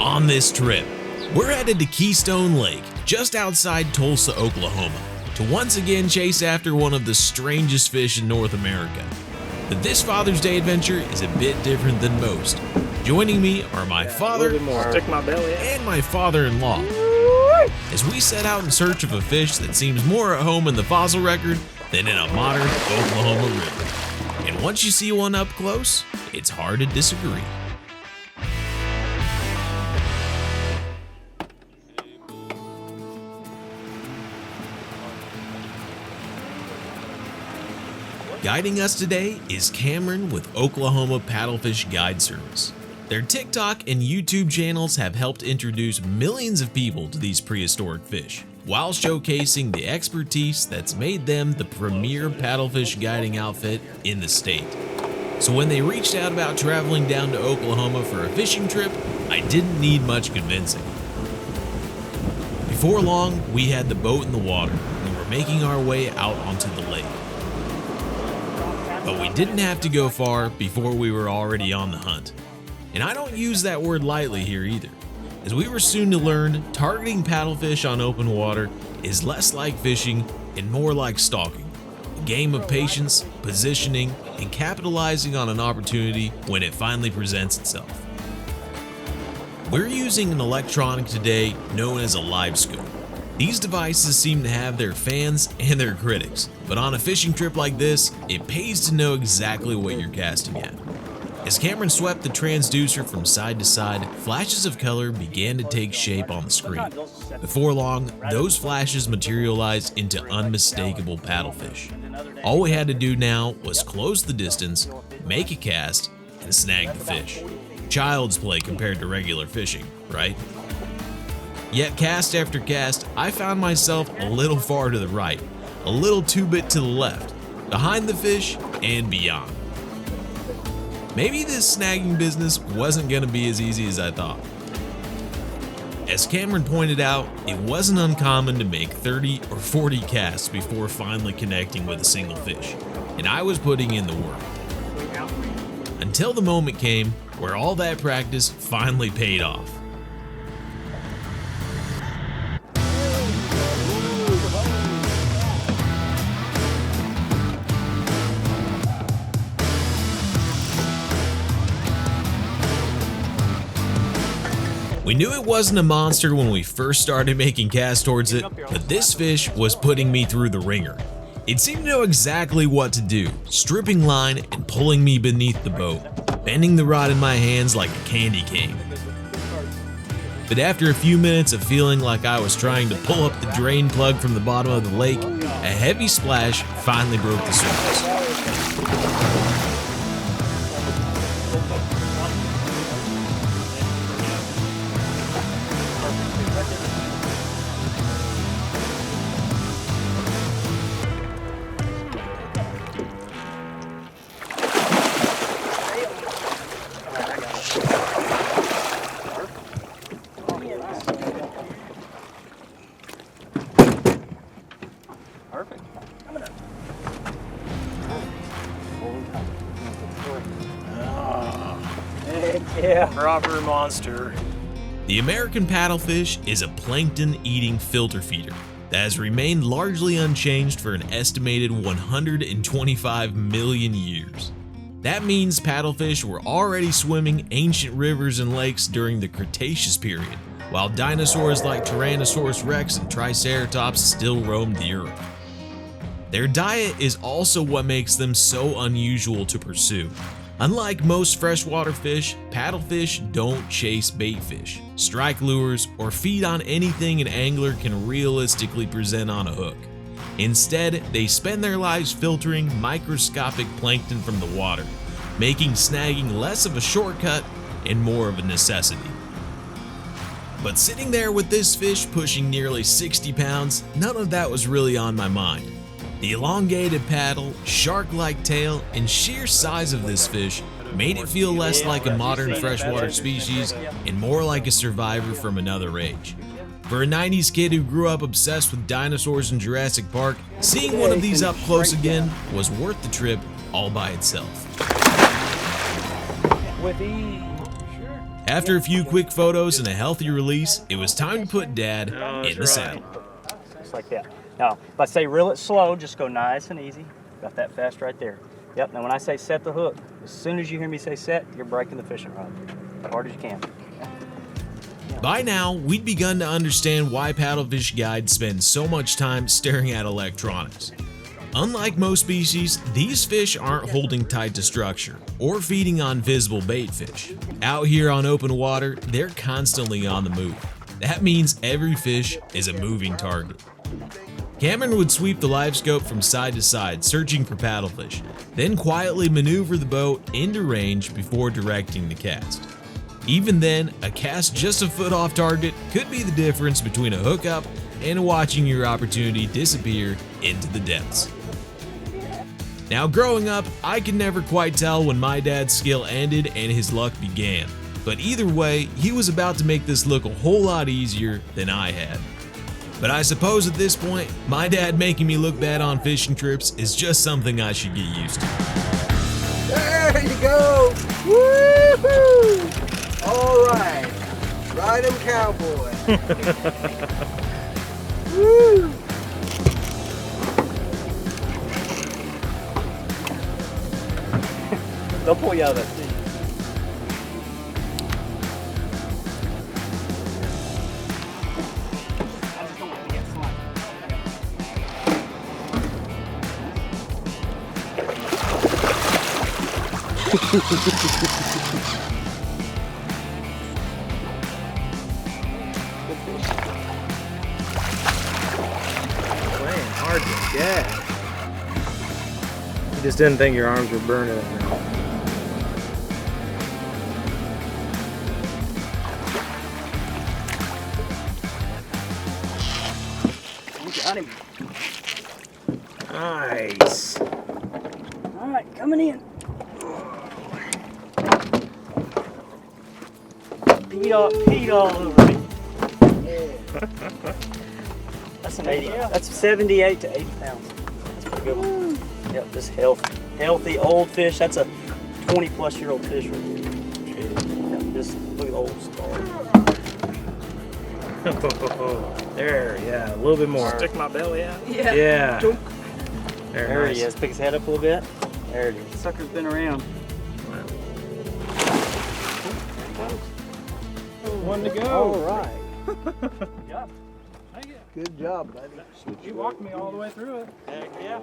On this trip, we're headed to Keystone Lake, just outside Tulsa, Oklahoma, to once again chase after one of the strangest fish in North America. But this Father's Day adventure is a bit different than most. Joining me are my father and my father-in-law, as we set out in search of a fish that seems more at home in the fossil record than in a modern Oklahoma river. And once you see one up close, it's hard to disagree. Guiding us today is Cameron with Oklahoma Paddlefish Guide Service. Their TikTok and YouTube channels have helped introduce millions of people to these prehistoric fish, while showcasing the expertise that's made them the premier paddlefish guiding outfit in the state. So when they reached out about traveling down to Oklahoma for a fishing trip, I didn't need much convincing. Before long, we had the boat in the water and were making our way out onto the lake. But we didn't have to go far before we were already on the hunt. And I don't use that word lightly here either, as we were soon to learn targeting paddlefish on open water is less like fishing and more like stalking, a game of patience, positioning, and capitalizing on an opportunity when it finally presents itself. We're using an electronic today known as a LiveScope. These devices seem to have their fans and their critics, but on a fishing trip like this, it pays to know exactly what you're casting at. As Cameron swept the transducer from side to side, flashes of color began to take shape on the screen. Before long, those flashes materialized into unmistakable paddlefish. All we had to do now was close the distance, make a cast, and snag the fish. Child's play compared to regular fishing, right? Yet cast after cast, I found myself a little far to the right, a little two-bit to the left, behind the fish, and beyond. Maybe this snagging business wasn't going to be as easy as I thought. As Cameron pointed out, it wasn't uncommon to make 30 or 40 casts before finally connecting with a single fish, and I was putting in the work. Until the moment came where all that practice finally paid off. We knew it wasn't a monster when we first started making casts towards it, but this fish was putting me through the ringer. It seemed to know exactly what to do, stripping line and pulling me beneath the boat, bending the rod in my hands like a candy cane. But after a few minutes of feeling like I was trying to pull up the drain plug from the bottom of the lake, a heavy splash finally broke the surface. Perfect. Yeah, proper monster. The American paddlefish is a plankton-eating filter feeder that has remained largely unchanged for an estimated 125 million years. That means paddlefish were already swimming ancient rivers and lakes during the Cretaceous period, while dinosaurs like Tyrannosaurus rex and Triceratops still roamed the earth. Their diet is also what makes them so unusual to pursue. Unlike most freshwater fish, paddlefish don't chase baitfish, strike lures, or feed on anything an angler can realistically present on a hook. Instead, they spend their lives filtering microscopic plankton from the water, making snagging less of a shortcut and more of a necessity. But sitting there with this fish pushing nearly 60 pounds, none of that was really on my mind. The elongated paddle, shark-like tail, and sheer size of this fish made it feel less like a modern freshwater species and more like a survivor from another age. For a 90s kid who grew up obsessed with dinosaurs in Jurassic Park, seeing one of these up close again was worth the trip all by itself. With ease. After a few quick photos and a healthy release, it was time to put Dad in the saddle. Just like that. Now, if I say reel it slow, just go nice and easy. Got that fast right there. Yep, now when I say set the hook, as soon as you hear me say set, you're breaking the fishing rod. As hard as you can. By now, we'd begun to understand why Paddlefish Guide spends so much time staring at electronics. Unlike most species, these fish aren't holding tight to structure or feeding on visible bait fish. Out here on open water, they're constantly on the move. That means every fish is a moving target. Cameron would sweep the LiveScope from side to side, searching for paddlefish, then quietly maneuver the boat into range before directing the cast. Even then, a cast just a foot off target could be the difference between a hookup and watching your opportunity disappear into the depths. Now growing up, I could never quite tell when my dad's skill ended and his luck began, but either way, he was about to make this look a whole lot easier than I had. But I suppose at this point, my dad making me look bad on fishing trips is just something I should get used to. There you go! Woo-hoo! All right, ride 'em, cowboy. Woo! They'll pull you out of that sea. Playing hard to get. You just didn't think your arms were burning enough. You got him. Nice. All right, coming in. Peed all over me. That's an 80. That's 78 to 80 pounds. That's a pretty good one. Yep, just healthy old fish. That's a 20-plus-year-old fish right here. Yep, just look at the old scar. There, yeah, a little bit more. Stick my belly out. Yeah. There nice. he is. Pick his head up a little bit. There it is. Sucker's been around. One to go. All right. Yeah. Good job, buddy. You walked me all the way through it. Heck yeah.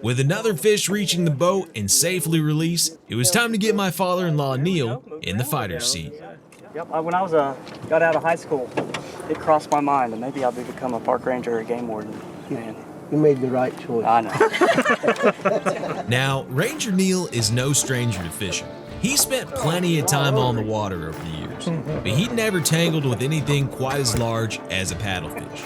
With another fish reaching the boat and safely released, it was time to get my father-in-law Neil in the fighter's seat. Yep. When I was got out of high school, it crossed my mind that maybe I'll become a park ranger or a game warden. Man, You made the right choice. I know. Now, Ranger Neil is no stranger to fishing. He spent plenty of time on the water over the years, but he'd never tangled with anything quite as large as a paddlefish.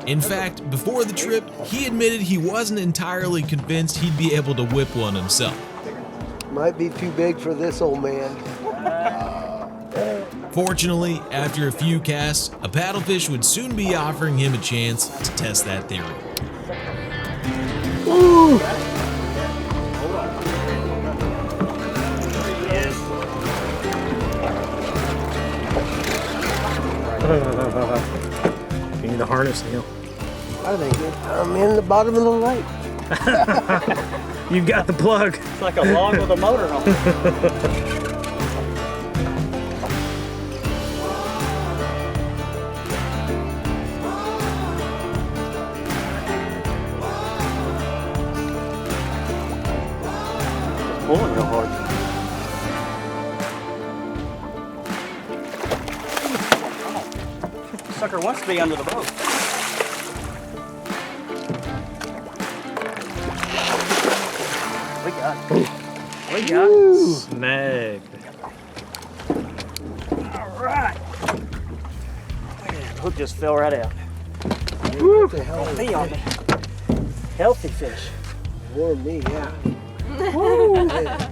In fact, before the trip, he admitted he wasn't entirely convinced he'd be able to whip one himself. Might be too big for this old man. Fortunately, after a few casts, a paddlefish would soon be offering him a chance to test that theory. Ooh. You need the harness, Neil. I think I'm in the bottom of the lake. You've got the plug. It's like a log with a motor on it. Pulling real hard. Sucker wants to be under the boat. We got it. We got it. Snag. All right. The hook just fell right out. What the hell is Be on me. Healthy fish. for me? Yeah.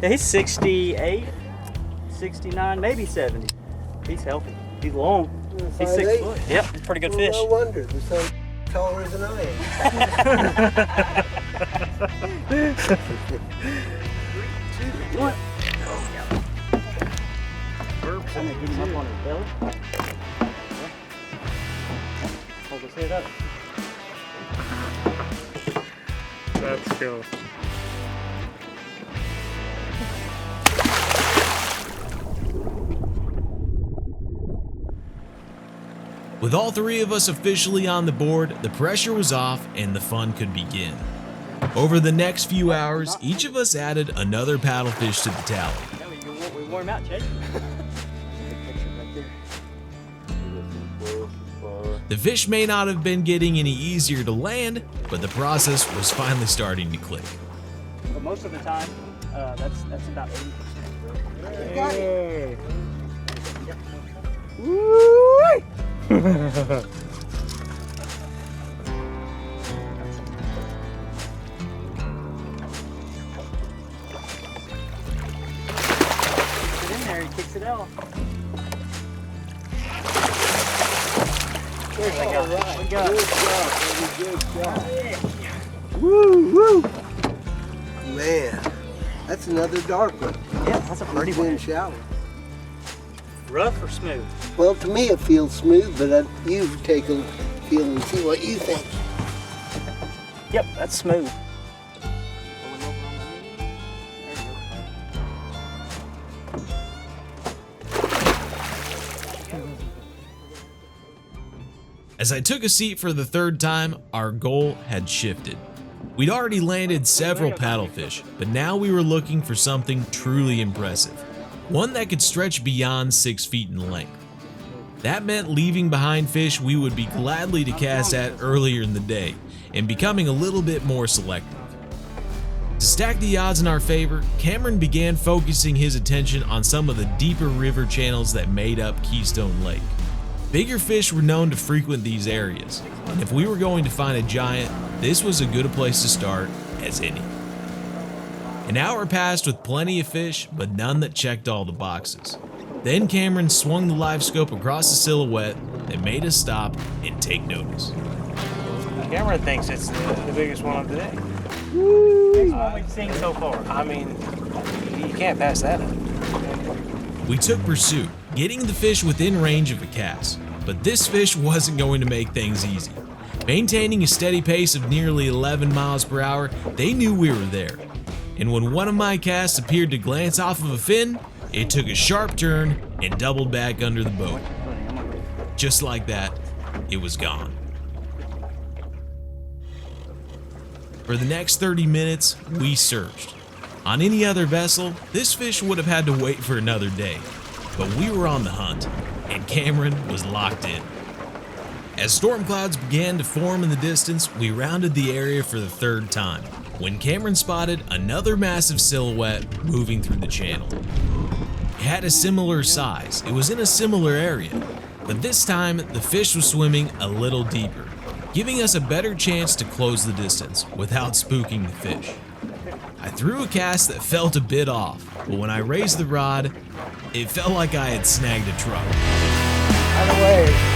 Yeah, he's 68, 69, maybe 70. He's healthy. He's long. He's 6 5'8"? foot. Yep, he's a pretty good fish. No wonder. The sun's taller than I am. burps. I'm gonna get him up on his belly. Hold his head up. Let's go. With all three of us officially on the board, the pressure was off and the fun could begin. Over the next few hours, each of us added another paddlefish to the tally. Yeah, we wore him out, Chase. Good picture right there. The fish may not have been getting any easier to land, but the process was finally starting to click. But most of the time, that's about 80%. Hey. Get in there, he kicks it out. There we go. Right. We got Good it. job, baby. Good job. Yeah. Woo, woo. Man, that's another dark one. Yeah, that's a pretty He's been one. shallow. Rough or smooth? Well, to me it feels smooth, but you take a feel and see what you think. Yep, that's smooth. As I took a seat for the third time, our goal had shifted. We'd already landed several paddlefish, but now we were looking for something truly impressive. One that could stretch beyond 6 feet in length. That meant leaving behind fish we would be gladly to cast at earlier in the day, and becoming a little bit more selective. To stack the odds in our favor, Cameron began focusing his attention on some of the deeper river channels that made up Keystone Lake. Bigger fish were known to frequent these areas, and if we were going to find a giant, this was as good a place to start as any. An hour passed with plenty of fish, but none that checked all the boxes. Then Cameron swung the live scope across the silhouette that made us stop and take notice. Cameron thinks it's the biggest one of the day. Biggest one we've seen so far. I mean, you can't pass that up. We took pursuit, getting the fish within range of a cast, but this fish wasn't going to make things easy. Maintaining a steady pace of nearly 11 miles per hour, they knew we were there. And when one of my casts appeared to glance off of a fin, it took a sharp turn and doubled back under the boat. Just like that, it was gone. For the next 30 minutes, we searched. On any other vessel, this fish would have had to wait for another day. But we were on the hunt, and Cameron was locked in. As storm clouds began to form in the distance, we rounded the area for the third time, when Cameron spotted another massive silhouette moving through the channel. It had a similar size, it was in a similar area, but this time the fish was swimming a little deeper, giving us a better chance to close the distance without spooking the fish. I threw a cast that felt a bit off, but when I raised the rod, it felt like I had snagged a truck. Out of the way.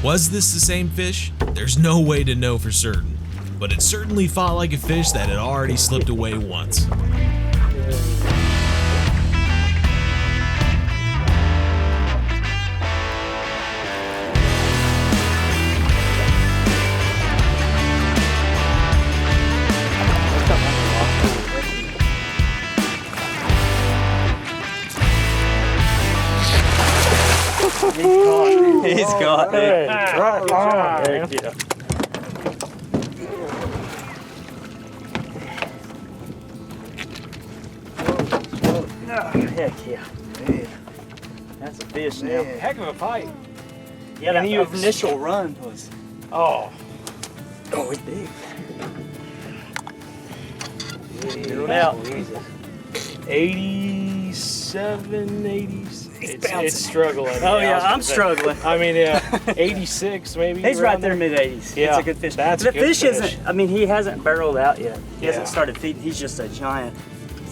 Was this the same fish? There's no way to know for certain, but it certainly fought like a fish that had already slipped away once. He's got it. Right on, man. Heck yeah. Heck yeah. Man, That's a fish now. man. Heck of a fight. Yeah, that And he was- initial run was, Oh. oh, it's big. Zero out. 87, 80s. bouncing. It's struggling. Oh I yeah, was I'm gonna say. struggling. I mean, yeah, 86 maybe. He's around right there mid 80s. Yeah, It's a good fish. that's the a good fish fish. isn't, I mean, he hasn't barreled out yet. He Yeah. hasn't started feeding. He's just a giant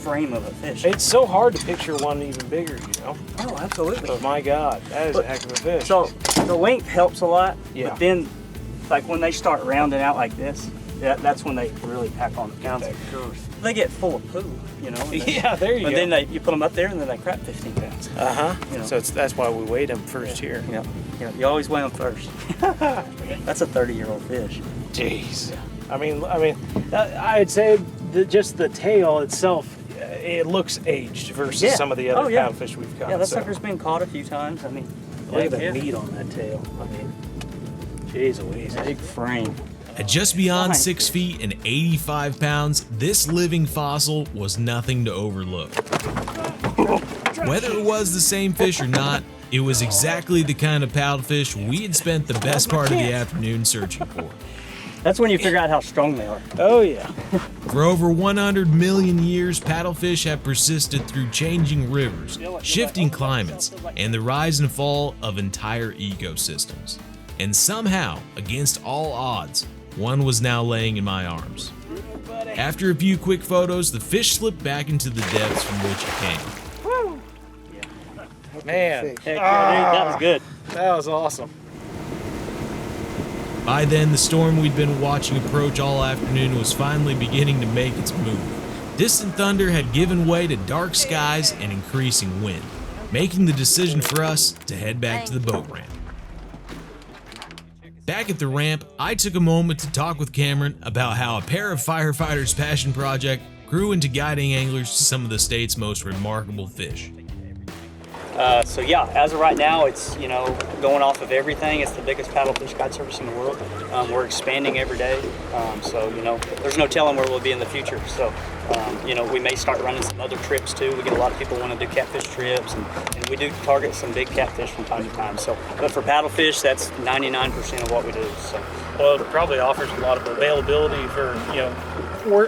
frame of a fish. It's so hard to picture one even bigger, you know? Oh, absolutely. But my God, that is a heck of a fish. So the length helps a lot, Yeah. but then like when they start rounding out like this, that's when they really pack on the pounds. They get full of poo, you know? And then, Yeah, there you but go. then you put them up there and then they crap 15 pounds. Uh-huh. You know. So that's why we weighed them first here. Yeah. You always weigh them first. That's a 30-year-old fish. Jeez. I mean, I'd say that just the tail itself, it looks aged versus some of the other paddlefish we've caught. Yeah, that sucker's been caught a few times. I mean, Look at the meat on that tail. I mean, jeez Louise. Big frame. At just beyond 6 feet and 85 pounds, this living fossil was nothing to overlook. Whether it was the same fish or not, it was exactly the kind of paddlefish we had spent the best part of the afternoon searching for. That's when you figure out how strong they are. Oh yeah. For over 100 million years, paddlefish have persisted through changing rivers, shifting climates, and the rise and fall of entire ecosystems. And somehow, against all odds, one was now laying in my arms. After a few quick photos, the fish slipped back into the depths from which it came. Man, Heck yeah, dude, that was good. that was awesome. By then, the storm we'd been watching approach all afternoon was finally beginning to make its move. Distant thunder had given way to dark skies and increasing wind, making the decision for us to head back to the boat ramp. Back at the ramp, I took a moment to talk with Cameron about how a pair of firefighters' passion project grew into guiding anglers to some of the state's most remarkable fish. So yeah, as of right now, it's, you know, going off of everything. It's the biggest paddlefish guide service in the world. We're expanding every day. So, you know, there's no telling where we'll be in the future. So, you know, we may start running some other trips too. We get a lot of people want to do catfish trips, and we do target some big catfish from time to time. So, but for paddlefish, that's 99% of what we do. So, Well, it probably offers a lot of availability for, you know,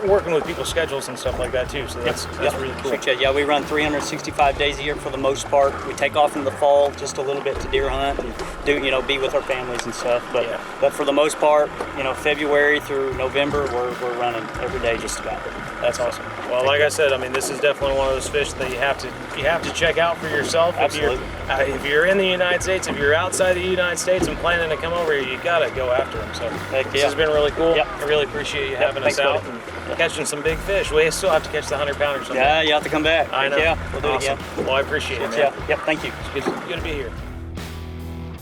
working with people's schedules and stuff like that too. So that's really cool. Yeah, we run 365 days a year for the most part. We take off in the fall just a little bit to deer hunt and do, you know, be with our families and stuff. But for the most part, you know, February through November, we're running every day just about. That's awesome. Well, like I said, I mean, this is definitely one of those fish that you have to check out for yourself. Absolutely. If you're in the United States, if you're outside the United States and planning to come over here, you gotta go after them. So this has been really cool. Yep. I really appreciate you having us out and catching some big fish. We still have to catch the 100-pounder sometime. Yeah, you have to come back. I know. Yeah, we'll do it Awesome. again. Well, I appreciate it, man. Yep, thank you. It's good to be here.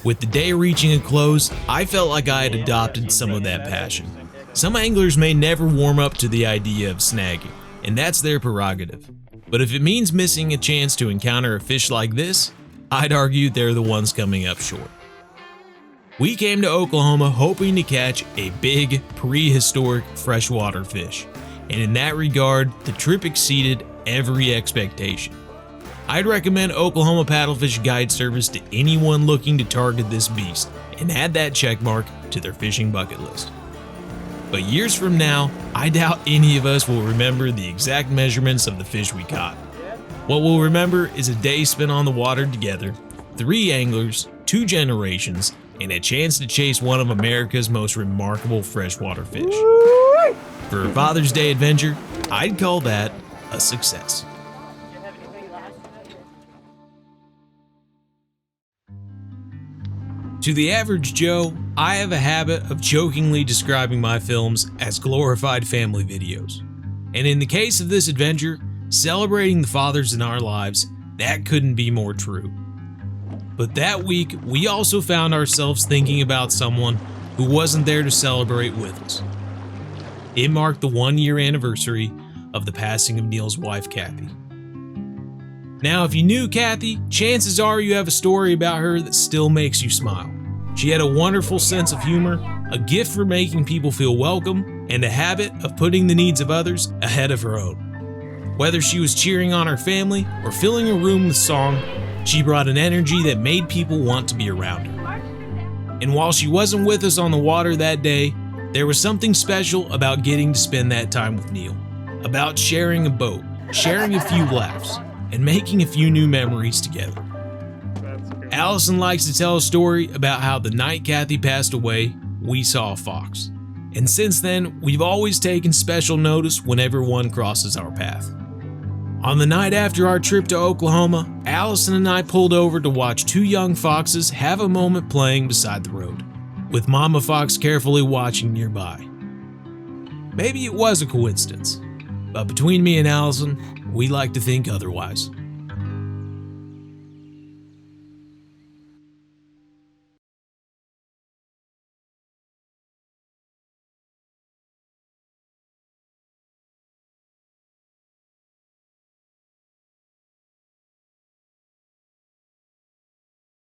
With the day reaching a close, I felt like I had adopted some of that passion. Some anglers may never warm up to the idea of snagging, and that's their prerogative. But if it means missing a chance to encounter a fish like this, I'd argue they're the ones coming up short. We came to Oklahoma hoping to catch a big, prehistoric freshwater fish, and in that regard, the trip exceeded every expectation. I'd recommend Oklahoma Paddlefish Guide Service to anyone looking to target this beast and add that checkmark to their fishing bucket list. But years from now, I doubt any of us will remember the exact measurements of the fish we caught. What we'll remember is a day spent on the water together, 3 anglers, 2 generations, and a chance to chase one of America's most remarkable freshwater fish. For a Father's Day adventure, I'd call that a success. To the average Joe, I have a habit of jokingly describing my films as glorified family videos. And in the case of this adventure, celebrating the fathers in our lives, that couldn't be more true. But that week, we also found ourselves thinking about someone who wasn't there to celebrate with us. It marked the 1-year anniversary of the passing of Neil's wife, Kathy. Now, if you knew Kathy, chances are you have a story about her that still makes you smile. She had a wonderful sense of humor, a gift for making people feel welcome, and a habit of putting the needs of others ahead of her own. Whether she was cheering on her family or filling a room with song, she brought an energy that made people want to be around her. And while she wasn't with us on the water that day, there was something special about getting to spend that time with Neil, about sharing a boat, sharing a few laughs, and making a few new memories together. Allison likes to tell a story about how the night Kathy passed away, we saw a fox. And since then, we've always taken special notice whenever one crosses our path. On the night after our trip to Oklahoma, Allison and I pulled over to watch two young foxes have a moment playing beside the road, with Mama Fox carefully watching nearby. Maybe it was a coincidence, but between me and Allison, we like to think otherwise.